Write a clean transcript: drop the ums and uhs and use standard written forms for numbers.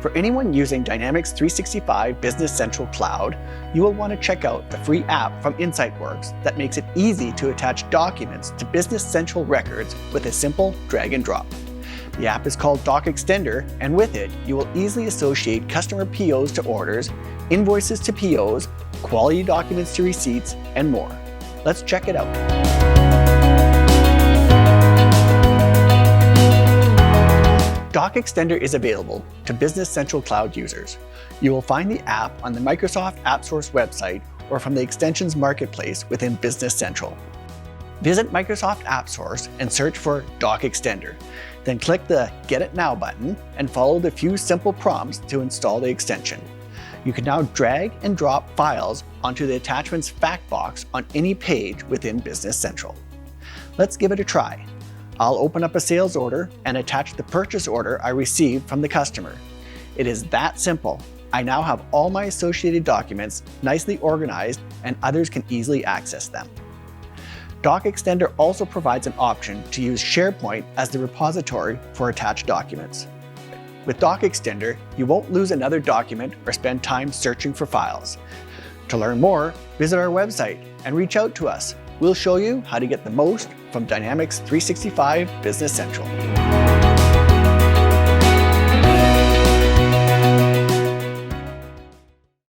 For anyone using Dynamics 365 Business Central Cloud, you will want to check out the free app from Insight Works that makes it easy to attach documents to Business Central records with a simple drag and drop. The app is called DocXtender, and with it, you will easily associate customer POs to orders, invoices to POs, quality documents to receipts, and more. Let's check it out. DocXtender is available to Business Central Cloud users. You will find the app on the Microsoft AppSource website or from the extensions marketplace within Business Central. Visit Microsoft AppSource and search for DocXtender. Then click the Get It Now button and follow the few simple prompts to install the extension. You can now drag and drop files onto the attachments fact box on any page within Business Central. Let's give it a try. I'll open up a sales order and attach the purchase order I received from the customer. It is that simple. I now have all my associated documents nicely organized and others can easily access them. DocXtender also provides an option to use SharePoint as the repository for attached documents. With DocXtender, you won't lose another document or spend time searching for files. To learn more, visit our website and reach out to us. We'll show you how to get the most from Dynamics 365 Business Central.